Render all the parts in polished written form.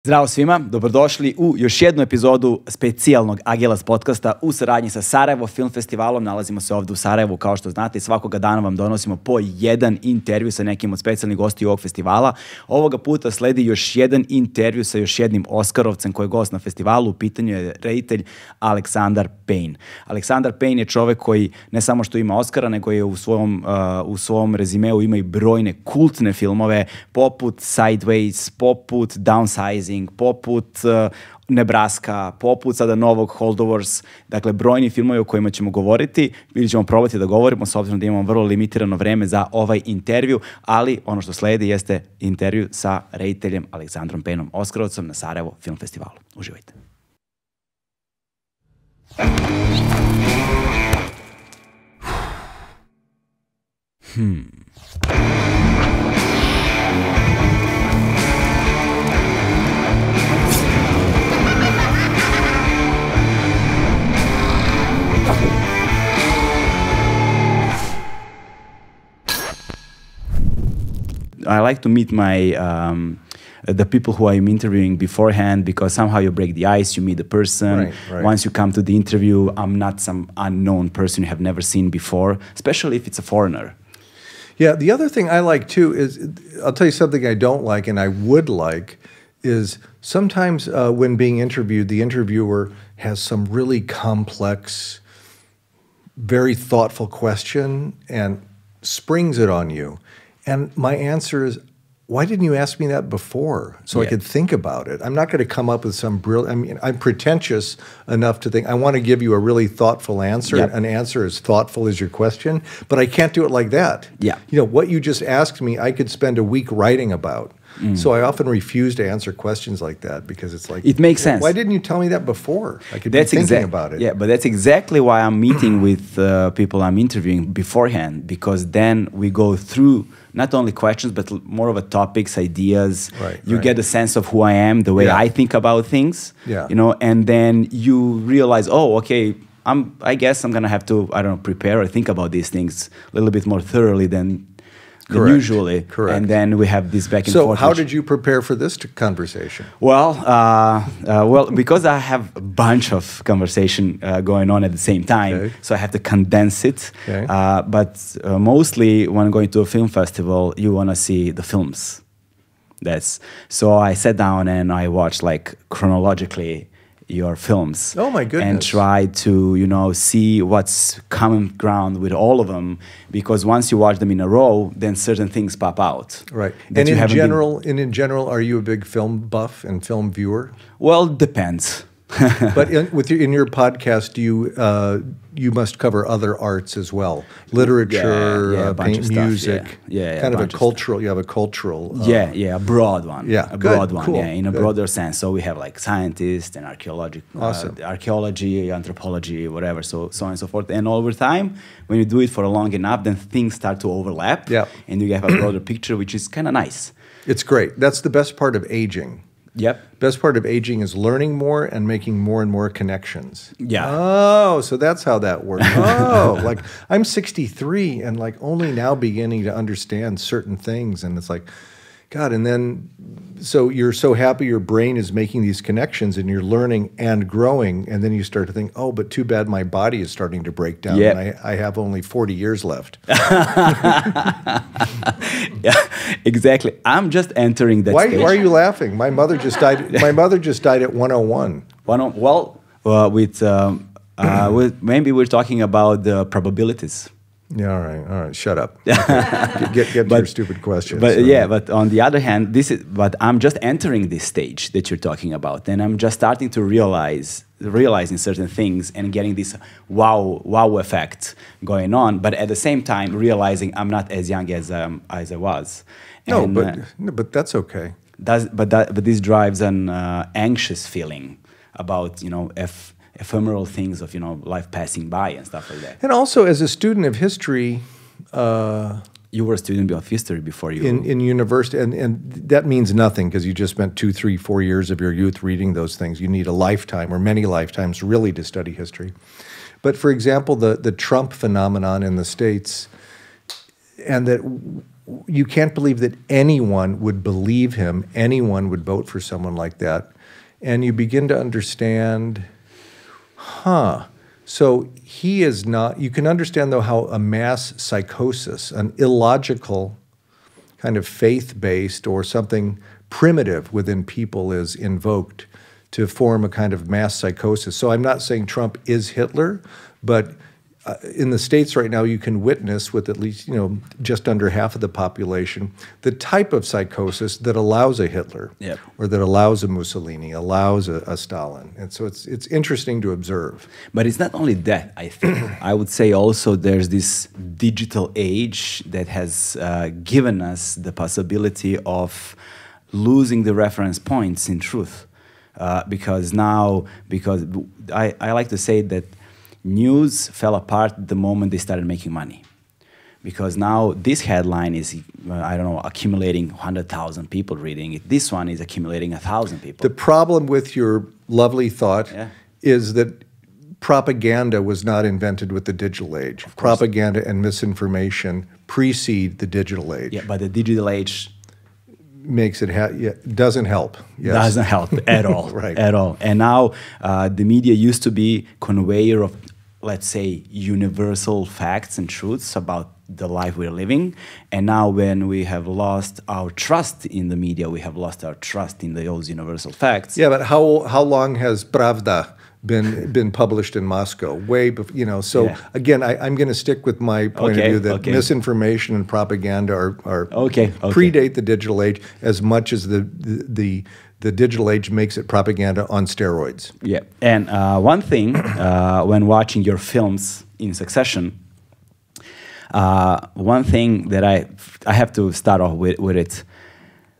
Zdravo svima, dobrodošli u još jednu epizodu specijalnog Agelast podcasta u saradnji sa Sarajevo Film Festivalom. Nalazimo se ovdje u Sarajevu, kao što znate, i svakoga dana vam donosimo po jedan intervju sa nekim od specijalnih gostiju ovog festivala. Ovoga puta sledi još jedan intervju sa još jednim Oskarovcem koji je gost na festivalu. U pitanju je reditelj Aleksandar Pejna. Aleksandar Pejna je čovjek koji ne samo što ima Oskara, nego je u svom rezimeu ima i brojne kultne filmove, poput Sideways, poput Downsizing, poput Nebraska, poput sada novog Holdovers, dakle brojni filmovi o kojima ćemo govoriti ili ćemo probati da govorimo s obzirom da imamo vrlo limitirano vreme za ovaj intervju, ali ono što sledi jeste intervju sa rediteljem Aleksandrom Pejnom, Oskarovcem na Sarajevo Film Festivalu. Uživajte. I like to meet the people who I'm interviewing beforehand, because somehow you break the ice, you meet the person. Right. Once you come to the interview, I'm not some unknown person you have never seen before, especially if it's a foreigner. Yeah, the other thing I like too is, I'll tell you something I don't like and I would like, is sometimes when being interviewed, the interviewer has some really complex, very thoughtful question and springs it on you. And my answer is, why didn't you ask me that before so I could think about it? I'm not going to come up with some brilliant, I mean, I'm pretentious enough to think, I want to give you a really thoughtful answer, an answer as thoughtful as your question, but I can't do it like that. Yeah. You know, what you just asked me, I could spend a week writing about. So I often refuse to answer questions like that because it's like, it makes sense. Why didn't you tell me that before? I could be thinking about it. Yeah, but that's exactly why I'm meeting with people I'm interviewing beforehand, because then we go through not only questions, but more of a topics, ideas. You get a sense of who I am, the way I think about things, you know, and then you realize, oh, okay, I guess I'm going to have to, I don't know, prepare or think about these things a little bit more thoroughly than usually. Correct. And then we have this back and forth. So how did you prepare for this conversation? Well, because I have a bunch of conversation going on at the same time, so I have to condense it. But mostly when going to a film festival, you want to see the films. So I sat down and I watched like chronologically your films. Oh my goodness. And try to, you know, see what's common ground with all of them, because once you watch them in a row, then certain things pop out. Right. And in general, are you a big film buff and film viewer? Well, depends. But in your podcast, you must cover other arts as well, literature, paint, music, kind of a cultural. You have a cultural. A broad one. Yeah, a broad one. Cool. Yeah, in a broader sense. So we have like scientists and archaeology, anthropology, whatever. So on and so forth. And over time, when you do it for long enough, then things start to overlap. Yeah. And you have a broader picture, which is kind of nice. It's great. That's the best part of aging. Yep. Best part of aging is learning more and making more and more connections. Yeah. Oh, so that's how that works. Oh, like I'm 63 and like only now beginning to understand certain things. And it's like, God, and then, so you're so happy your brain is making these connections and you're learning and growing. And then you start to think, oh, but too bad my body is starting to break down. Yep. And I have only 40 years left. Yeah, exactly. I'm just entering that stage. Why are you laughing? My mother just died. My mother just died at 101. Maybe we're talking about the probabilities. Yeah, all right. Shut up. Okay. Get to your stupid questions. But but on the other hand, but I'm just entering this stage that you're talking about, and I'm just starting to realizing certain things and getting this wow effect going on. But at the same time, realizing I'm not as young as I was. And, but that's okay. But this drives an anxious feeling about, you know, ephemeral things of, you know, life passing by and stuff like that. And also, as a student of history, you were a student of history before you in university, and that means nothing because you just spent 2, 3, 4 years of your youth reading those things. You need a lifetime or many lifetimes really to study history. But for example, the Trump phenomenon in the States, and that you can't believe that anyone would believe him, anyone would vote for someone like that. And you begin to understand, so he is not, you can understand though how a mass psychosis, an illogical kind of faith-based or something primitive within people is invoked to form a kind of mass psychosis. So I'm not saying Trump is Hitler, but in the States right now, you can witness with at least, just under half of the population, the type of psychosis that allows a Hitler or that allows a Mussolini, allows a Stalin. And so it's interesting to observe. But it's not only that, I think. I would say also there's this digital age that has given us the possibility of losing the reference points in truth. Because I like to say that news fell apart the moment they started making money. Because now this headline is, accumulating 100,000 people reading it. This one is accumulating 1,000 people. The problem with your lovely thought is that propaganda was not invented with the digital age. Propaganda and misinformation precede the digital age. Yeah, but the digital age makes it doesn't help. Yes. Doesn't help at all. Right. At all. And now the media used to be conveyor of, let's say, universal facts and truths about the life we're living. And now when we have lost our trust in the media, we have lost our trust in those universal facts. Yeah, but how long has Pravda been published in Moscow? Way before, So again, I'm going to stick with my point of view that misinformation and propaganda are predate the digital age as much as the digital age makes it propaganda on steroids. Yeah, and one thing when watching your films in succession, one thing that I have to start off with it.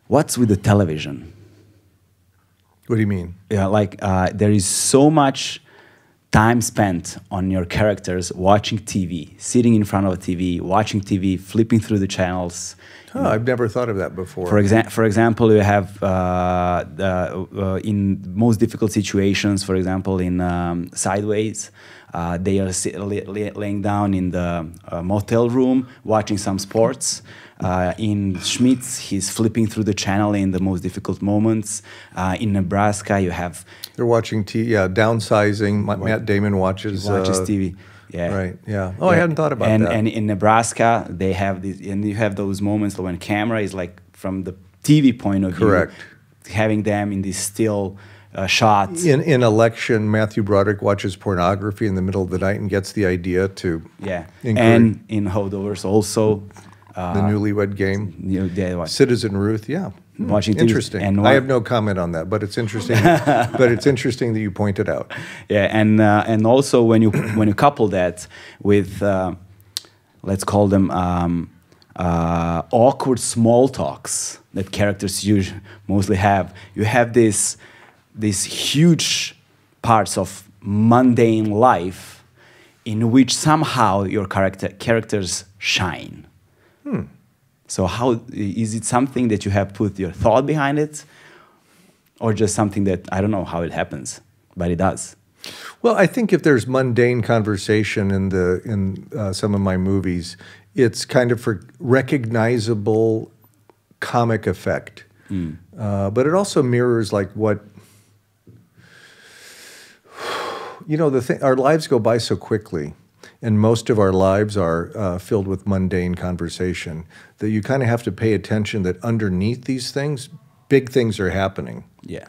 What's with the television? What do you mean? Yeah, there is so much time spent on your characters watching TV, sitting in front of a TV, watching TV, flipping through the channels. I've never thought of that before. For example, you have in most difficult situations, for example, in Sideways, they are laying down in the motel room watching some sports. In Schmidt, he's flipping through the channel in the most difficult moments. In Nebraska, you have... They're watching Downsizing. Met Dejmona watches TV. Yeah. Right. Yeah. Oh, I hadn't thought about that. And in Nebraska, they have these, and you have those moments when camera is like from the TV point of view. Correct. Having them in these still shots. In Election, Matthew Broderick watches pornography in the middle of the night and gets the idea to. Yeah. And in Holdovers also. The Newlywed Game. Citizen Ruth. Yeah. Watching interesting. And I have no comment on that, but it's interesting. But it's interesting that you pointed out. Yeah, and also when you couple that with let's call them awkward small talks that characters mostly have, you have these huge parts of mundane life in which somehow your characters shine. So how is it something that you have put your thought behind it, or just something that I don't know how it happens, but it does? Well, I think if there's mundane conversation in some of my movies, it's kind of for recognizable comic effect. But it also mirrors like what our lives go by so quickly. And most of our lives are filled with mundane conversation that you kind of have to pay attention that underneath these things, big things are happening. Yeah.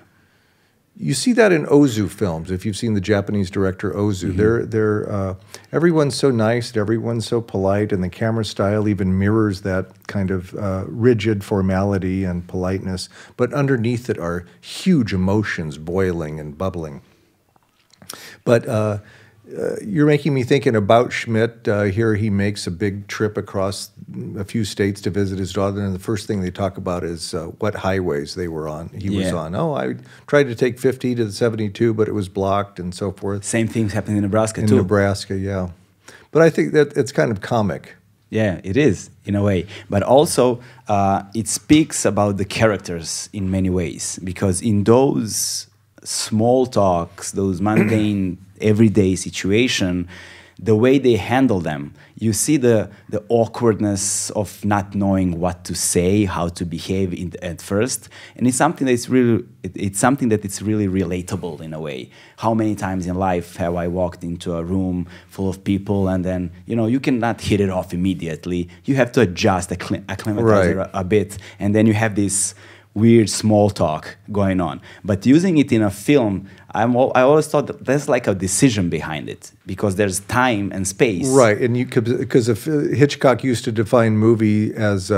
You see that in Ozu films. If you've seen the Japanese director Ozu, they're everyone's so nice, everyone's so polite, and the camera style even mirrors that kind of rigid formality and politeness. But underneath it are huge emotions boiling and bubbling. But you're making me thinking about Schmidt. Here he makes a big trip across a few states to visit his daughter, and the first thing they talk about is what highways they were on. He was on. Oh, I tried to take 50 to the 72, but it was blocked and so forth. Same things happened in Nebraska, too. In Nebraska, yeah. But I think that it's kind of comic. Yeah, it is, in a way. But also, it speaks about the characters in many ways, because in those small talks, those mundane everyday situation, the way they handle them, you see the awkwardness of not knowing what to say, how to behave at first, and it's something that's really relatable in a way. How many times in life have I walked into a room full of people, and then you cannot hit it off immediately. You have to adjust, acclimatize a bit, and then you have this weird small talk going on. But using it in a film, I always thought that there's like a decision behind it, because there's time and space. Right, and because if Hitchcock used to define movie as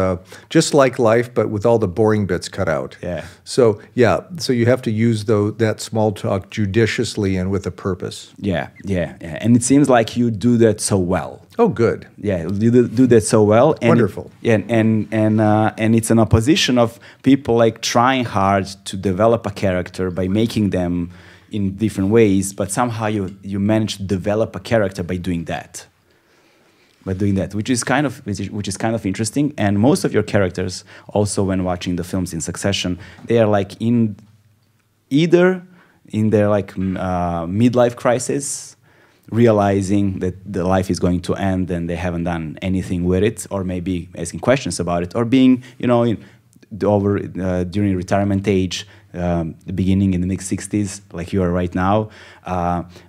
just like life, but with all the boring bits cut out. Yeah. So you have to use that small talk judiciously and with a purpose. Yeah. And it seems like you do that so well. Oh, good. Yeah, you do that so well. And wonderful. And it's an opposition of people like trying hard to develop a character by making them in different ways, but somehow you manage to develop a character by doing that. Which is kind of interesting. And most of your characters, also when watching the films in succession, they are like either in their like midlife crisis, realizing that the life is going to end and they haven't done anything with it, or maybe asking questions about it, or being during retirement age, the beginning in the mid-60s, like you are right now.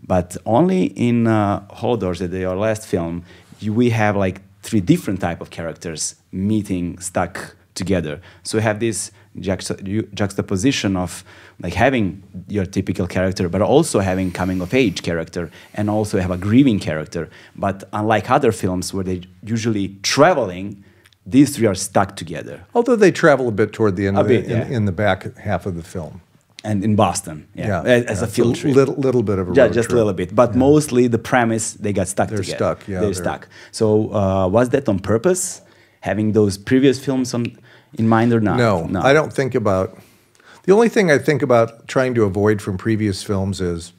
But only in Holdovers, your last film, we have like 3 different type of characters meeting, stuck together. So we have this juxtaposition of like having your typical character, but also having coming-of-age character, and also have a grieving character. But unlike other films where they're usually traveling, these 3 are stuck together. Although they travel a bit toward the end in the back half of the film. And in Boston, as a field trip. Little bit of a road trip. Just a little bit. But mostly the premise, they got stuck together. They're stuck. So was that on purpose, having those previous films in mind or not? No, I don't think about... The only thing I think about trying to avoid from previous films is,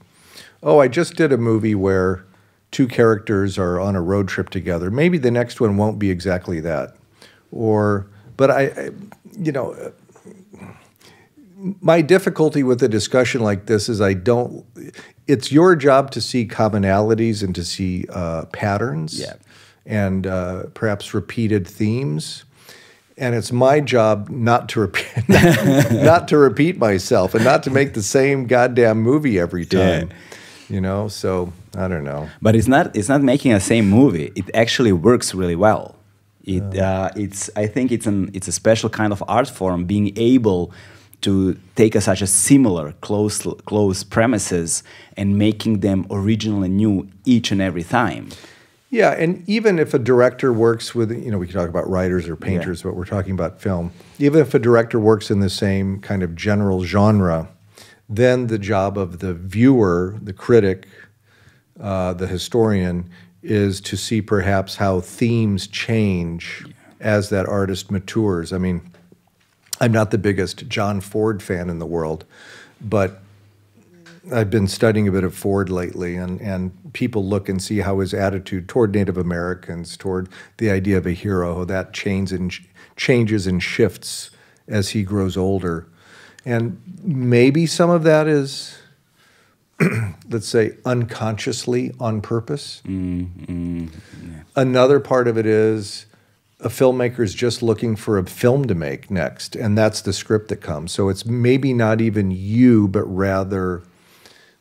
I just did a movie where 2 characters are on a road trip together. Maybe the next one won't be exactly that. But my difficulty with a discussion like this is it's your job to see commonalities and to see patterns and perhaps repeated themes. And it's my job not to repeat myself and not to make the same goddamn movie every time. So I don't know. But it's not making the same movie. It actually works really well. I think it's a special kind of art form, being able to take such a similar, close premises and making them original and new each and every time. Yeah, and even if a director works with, we can talk about writers or painters, but we're talking about film. Even if a director works in the same kind of general genre, then the job of the viewer, the critic, the historian, is to see perhaps how themes change as that artist matures. I mean, I'm not the biggest John Ford fan in the world, but I've been studying a bit of Ford lately, and people look and see how his attitude toward Native Americans, toward the idea of a hero, how that changes and shifts as he grows older. And maybe some of that is, let's say, unconsciously on purpose. Another part of it is a filmmaker's just looking for a film to make next, and that's the script that comes. So it's maybe not even you, but rather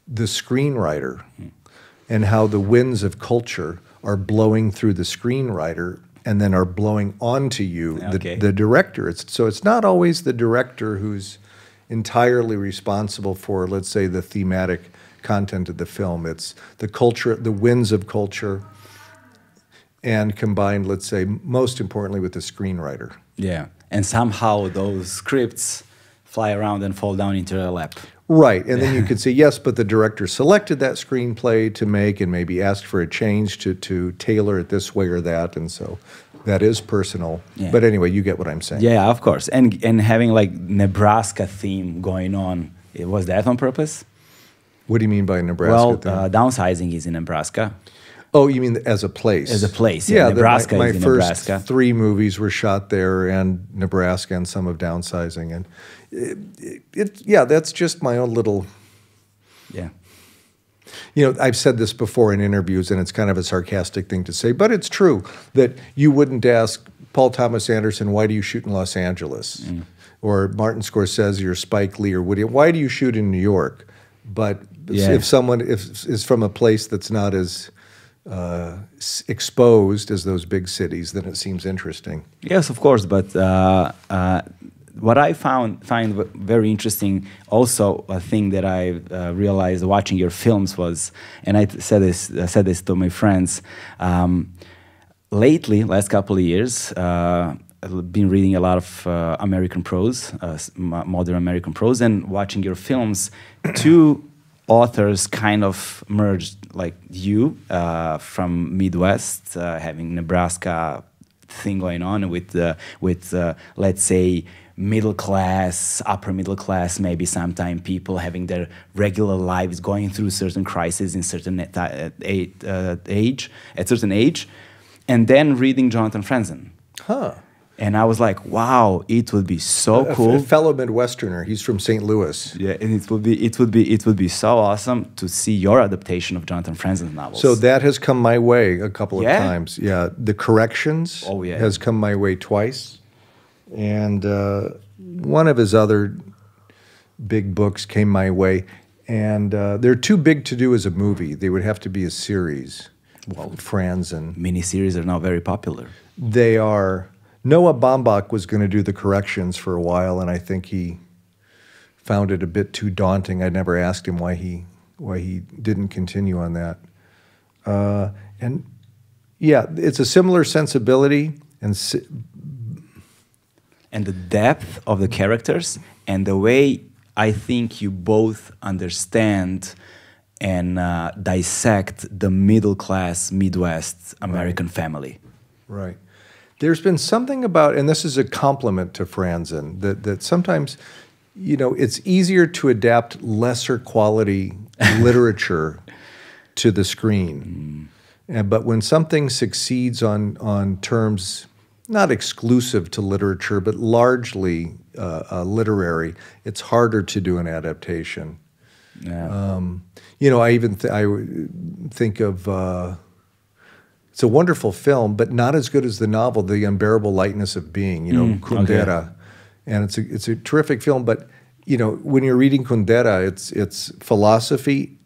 the screenwriter, and how the winds of culture are blowing through the screenwriter and then are blowing onto you, the director. So it's not always the director who's entirely responsible for, let's say, the thematic content of the film. It's the culture, the winds of culture, and combined, let's say, most importantly, with the screenwriter. Yeah, and somehow those scripts fly around and fall down into their lap. Right, and then you could say, yes, but the director selected that screenplay to make and maybe asked for a change to tailor it this way or that, and so that is personal. Yeah. But anyway, you get what I'm saying. Yeah, of course. And having like Nebraska theme going on, was that on purpose? What do you mean by Nebraska theme? Well, Downsizing is in Nebraska. Oh, you mean as a place? As a place, yeah. Nebraska my is in first Nebraska. 3 movies were shot there, and Nebraska, and some of Downsizing, and that's just my own little. Yeah. You know, I've said this before in interviews, and it's kind of a sarcastic thing to say, but it's true that you wouldn't ask Paul Thomas Anderson, why do you shoot in Los Angeles? Or Martin Scorsese or Spike Lee or Woody, why do you shoot in New York? But if someone is from a place that's not as exposed as those big cities, then it seems interesting. Yes, of course, but what I find very interesting, also a thing that I realized watching your films was, and I said this to my friends, lately, last couple of years, I've been reading a lot of American prose, modern American prose, and watching your films. Two authors kind of merged, like you, from Midwest, having Nebraska thing going on with let's say middle class, upper middle class, maybe sometime people having their regular lives, going through certain crises in certain certain age, and then reading Jonathan Franzen. And I was like, wow, it would be so cool. A fellow Midwesterner. He's from St. Louis. Yeah, and it would be so awesome to see your adaptation of Jonathan Franzen's novels. So that has come my way a couple of times. Yeah, The Corrections has come my way twice. And one of his other big books came my way. And they're too big to do as a movie. They would have to be a series. Well, Franzen. Miniseries are now very popular. They are. Noah Baumbach was going to do The Corrections for a while, and I think he found it a bit too daunting. I never asked him why he didn't continue on that. And yeah, it's a similar sensibility and the depth of the characters and the way I think you both understand and dissect the middle class Midwest American family. Right. There's been something about, and this is a compliment to Franzen, that sometimes, you know, it's easier to adapt lesser quality literature to the screen. But when something succeeds on terms not exclusive to literature, but largely literary, it's harder to do an adaptation. Yeah. You know, I think of... it's a wonderful film, but not as good as the novel, The Unbearable Lightness of Being, you know, Kundera. Okay. And it's a terrific film, but, you know, when you're reading Kundera, it's philosophy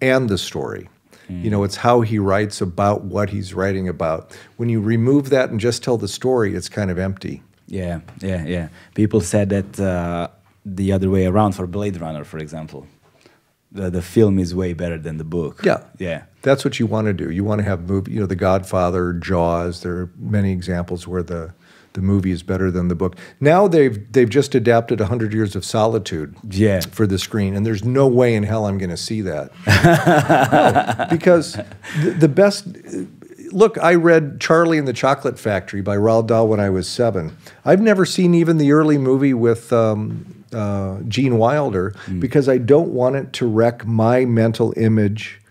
and the story. You know, it's how he writes about what he's writing about. When you remove that and just tell the story, it's kind of empty. Yeah. People said that the other way around for Blade Runner, for example. The film is way better than the book. Yeah. That's what you want to do. You want to have movie, you know, The Godfather, Jaws. There are many examples where the movie is better than the book. Now they've just adapted 100 Years of Solitude for the screen, and there's no way in hell I'm going to see that. No, because the best... Look, I read Charlie and the Chocolate Factory by Roald Dahl when I was 7. I've never seen even the early movie with Gene Wilder because I don't want it to wreck my mental image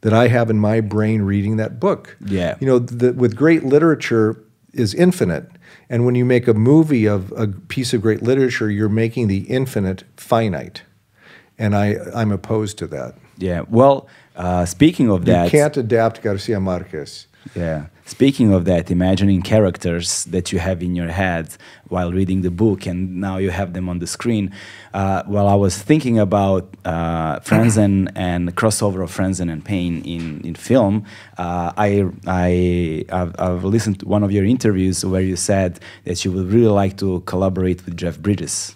that I have in my brain reading that book. Yeah. You know, with great literature is infinite. And when you make a movie of a piece of great literature, you're making the infinite finite. And I'm opposed to that. Yeah. Well, speaking of that... You can't adapt Garcia Marquez. Yeah. Speaking of that, imagining characters that you have in your head while reading the book, and now you have them on the screen. While I was thinking about Franzen and crossover of Franzen and Payne in film, I've listened to one of your interviews where you said that you would really like to collaborate with Jeff Bridges.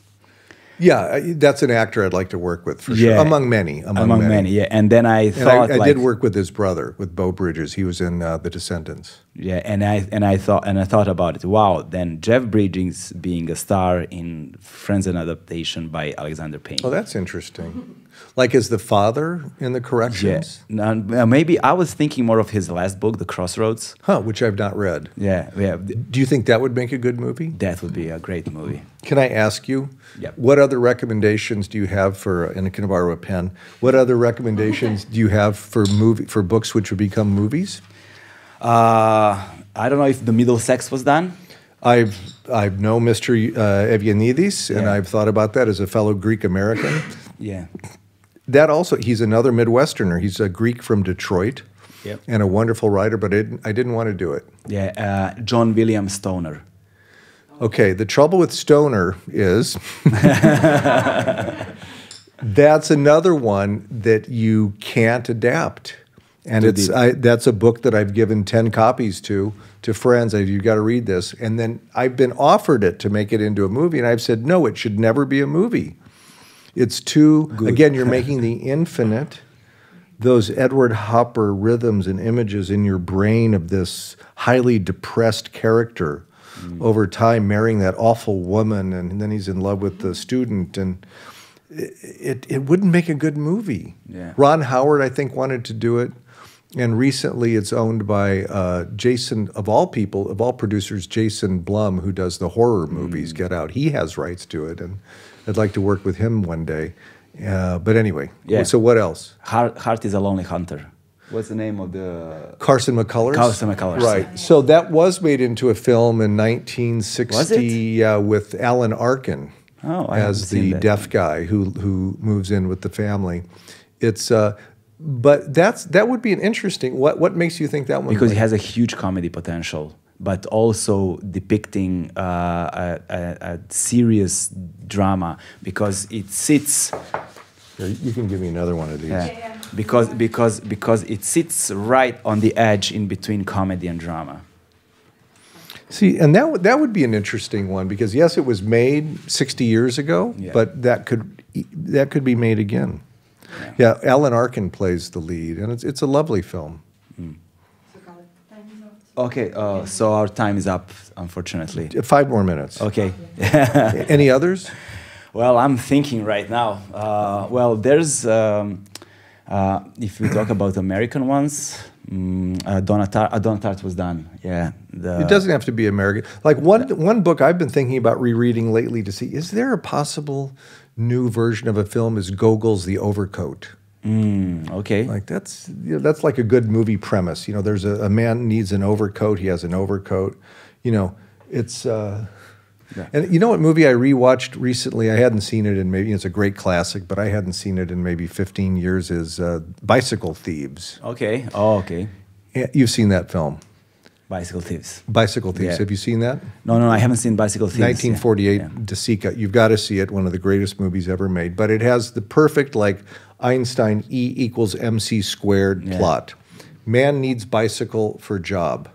Yeah, that's an actor I'd like to work with for sure. Among many. Among many, yeah. And then I thought, I did work with his brother, with Beau Bridges. He was in The Descendants. Yeah, and I thought about it. Wow, then Jeff Bridges being a star in Franzen adaptation by Aleksandra Pejna. Oh, that's interesting. Like as the father in The Corrections? Yeah. Maybe I was thinking more of his last book, The Crossroads. Which I've not read. Yeah. Do you think that would make a good movie? That would be a great movie. Can I ask you, what other recommendations do you have for, and I can borrow a pen, what other recommendations do you have for books which would become movies? I don't know if The Middle Sex was done. I know Mr. Evgenidis, and I've thought about that as a fellow Greek American. Yeah. that also, he's another Midwesterner. He's a Greek from Detroit. Yep. And a wonderful writer, but I didn't want to do it. Yeah, John William Stoner. Okay, the trouble with Stoner is that's another one that you can't adapt. And that's a book that I've given 10 copies to friends. You've got to read this. And then I've been offered it to make it into a movie, and I've said, no, it should never be a movie. It's too, good. Again, you're making the infinite, those Edward Hopper rhythms and images in your brain of this highly depressed character over time marrying that awful woman, and then he's in love with the student, and it wouldn't make a good movie. Yeah. Ron Howard, I think, wanted to do it, and recently it's owned by Jason, of all people, of all producers, Jason Blum, who does the horror movies, Get Out. He has rights to it, and I'd like to work with him one day. But anyway, so what else? Heart is a Lonely Hunter. What's the name of the... Carson McCullers? Carson McCullers. Right. So that was made into a film in 1960 with Alan Arkin as the deaf guy who moves in with the family. It's... but that would be an interesting... What makes you think that one... Because it has a huge comedy potential, but also depicting a serious drama, because it sits... You can give me another one of these. Yeah. Because it sits right on the edge in between comedy and drama. See, and that would be an interesting one, because yes, it was made 60 years ago, but that could be made again. Yeah, Alan Arkin plays the lead, and it's a lovely film. Okay, so our time is up, unfortunately. 5 more minutes. Okay. Any others? Well, I'm thinking right now. Well, there's, if we talk about American ones, Donatart was done. Yeah. It doesn't have to be American. Like one book I've been thinking about rereading lately to see, is there a possible new version of a film is Gogol's The Overcoat? Okay. Like that's like a good movie premise. You know, there's a man needs an overcoat. He has an overcoat. You know, it's... And you know what movie I rewatched recently? I hadn't seen it in maybe, it's a great classic, but I hadn't seen it in maybe 15 years, is Bicycle Thieves. Okay. Oh, okay. You've seen that film? Bicycle Thieves. Bicycle Thieves. Yeah. Have you seen that? No, I haven't seen Bicycle Thieves. 1948, De Sica. You've got to see it, one of the greatest movies ever made. But it has the perfect, like, Einstein E equals MC squared plot. Man needs bicycle for job.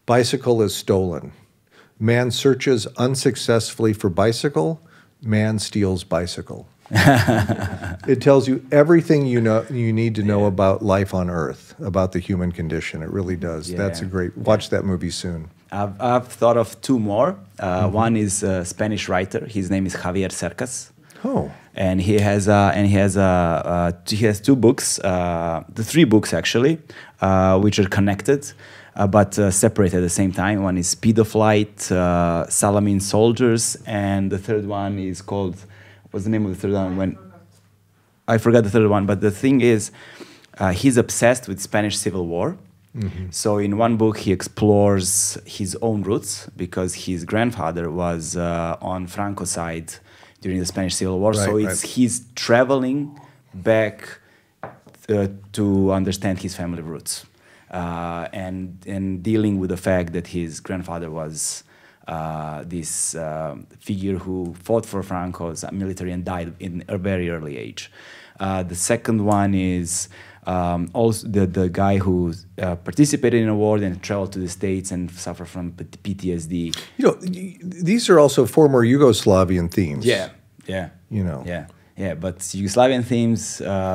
Bicycle is stolen. Man searches unsuccessfully for bicycle. Man steals bicycle. It tells you everything you need to know about life on Earth, about the human condition. It really does. Yeah. That's a great... Watch that movie soon. I've thought of 2 more. One is a Spanish writer. His name is Javier Cercas. Oh. And he has 2 books, the 3 books actually, which are connected. But separate at the same time. One is Speed of Light, Salamine Soldiers, and the third one is called, what's the name of the third one? I forgot the third one, but the thing is, he's obsessed with Spanish Civil War. So in one book, he explores his own roots, because his grandfather was on Franco's side during the Spanish Civil War. So he's traveling back to understand his family roots. And dealing with the fact that his grandfather was this figure who fought for Franco's military and died in a very early age. The second one is also the guy who participated in a war and traveled to the States and suffered from PTSD. You know, these are also former Yugoslavian themes. Yeah. You know. Yeah, but Yugoslavian themes... I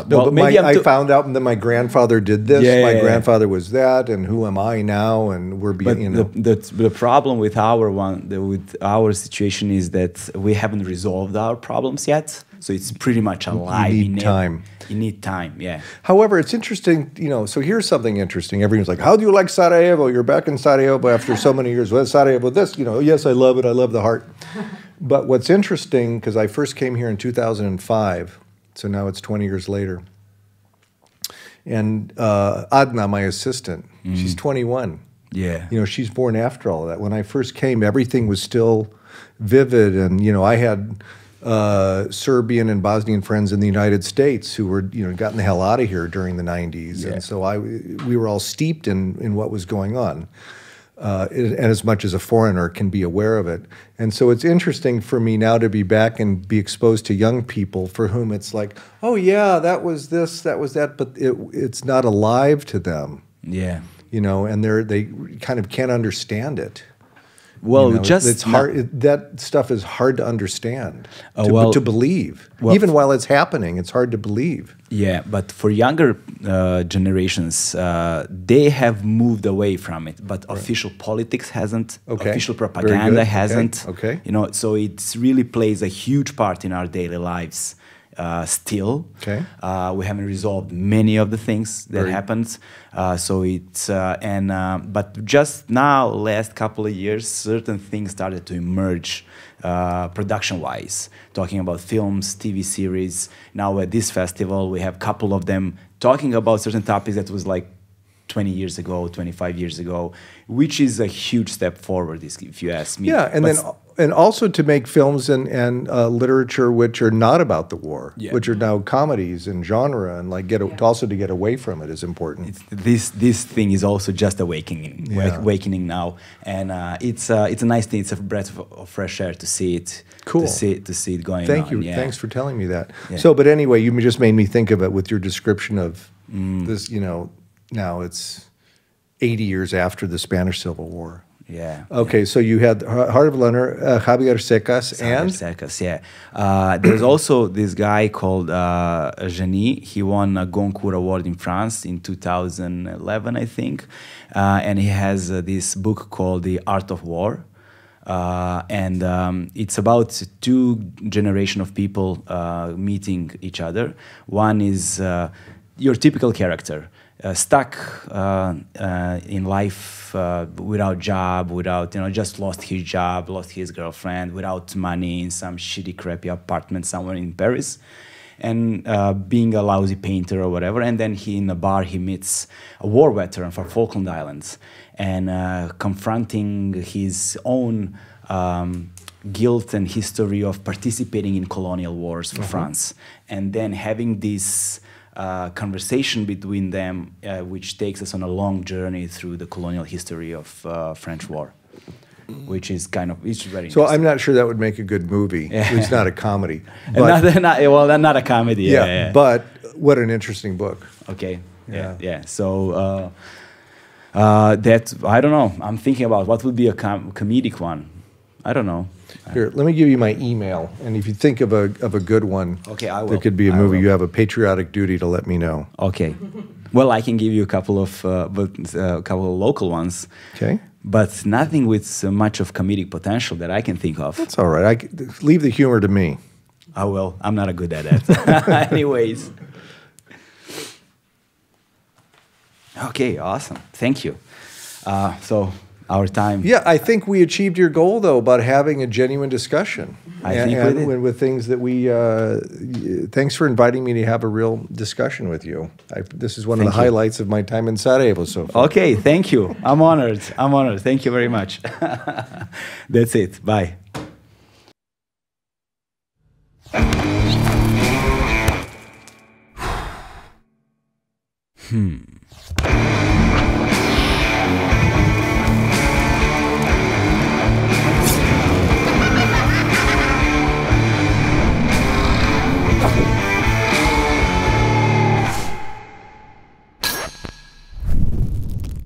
found out that my grandfather did this, my grandfather was that, and who am I now, and we're being, the problem with our situation is that we haven't resolved our problems yet, so it's pretty much alive. You need time. You need time, yeah. However, it's interesting, you know, so here's something interesting. Everyone's like, how do you like Sarajevo? You're back in Sarajevo after so many years. Well, Sarajevo, this, you know, yes, I love it, I love the heart. But what's interesting, because I first came here in 2005, so now it's 20 years later, and Adna, my assistant, she's 21. Yeah. You know, she's born after all of that. When I first came, everything was still vivid, and, you know, I had Serbian and Bosnian friends in the United States who were, gotten the hell out of here during the 90s. Yeah. And so we were all steeped in what was going on. And as much as a foreigner can be aware of it. And so it's interesting for me now to be back and be exposed to young people for whom it's like, oh yeah, that was this, that was that, but it's not alive to them. Yeah. And they kind of can't understand it. Well, it's hard. That stuff is hard to understand, to believe. Well, even while it's happening, it's hard to believe. Yeah, but for younger generations, they have moved away from it. But official politics hasn't. Okay. Official propaganda hasn't. Okay. So it really plays a huge part in our daily lives. Still, okay. We haven't resolved many of the things that happened. So it's but just now, last couple of years, certain things started to emerge, production-wise. Talking about films, TV series. Now at this festival, we have a couple of them talking about certain topics that was like 20 years ago, 25 years ago, which is a huge step forward, if you ask me. Yeah, and also to make films and literature which are not about the war, which are now comedies and genre, and also to get away from it is important. This thing is also just awakening now, and it's a nice thing. It's a breath of fresh air to see it. Cool. To see it going on. Thank you. Yeah. Thanks for telling me that. Yeah. So, but anyway, you just made me think of it with your description of this. Now it's 80 years after the Spanish Civil War. Yeah. Okay, so you had Heart of Leonard, Javier Secas, and? Secas, yeah. There's also this guy called Genie. He won a Goncourt Award in France in 2011, I think. And he has this book called The Art of War. And it's about two generations of people meeting each other. One is your typical character. Stuck in life without job, without, just lost his job, lost his girlfriend, without money in some shitty, crappy apartment somewhere in Paris, and being a lousy painter or whatever. And then in a bar, he meets a war veteran from Falkland Islands, and confronting his own guilt and history of participating in colonial wars for France. And then having this conversation between them, which takes us on a long journey through the colonial history of French war, which is it's very So I'm not sure that would make a good movie. It's not a comedy. But not a comedy. Yeah, but what an interesting book. Okay. Yeah. So that, I don't know. I'm thinking about what would be a comedic one. I don't know. Here, let me give you my email, and if you think of a good one, I will. That could be a movie. You have a patriotic duty to let me know. Okay. Well, I can give you a couple of local ones. Okay. But nothing with much of comedic potential that I can think of. That's all right. Leave the humor to me. I will. I'm not good at that. Anyways. Okay. Awesome. Thank you. So. Our time. Yeah, I think we achieved your goal, though, about having a genuine discussion. I think we did. With things that we... thanks for inviting me to have a real discussion with you. This is one of the highlights of my time in Sarajevo so far. Okay, thank you. I'm honored. Thank you very much. That's it. Bye.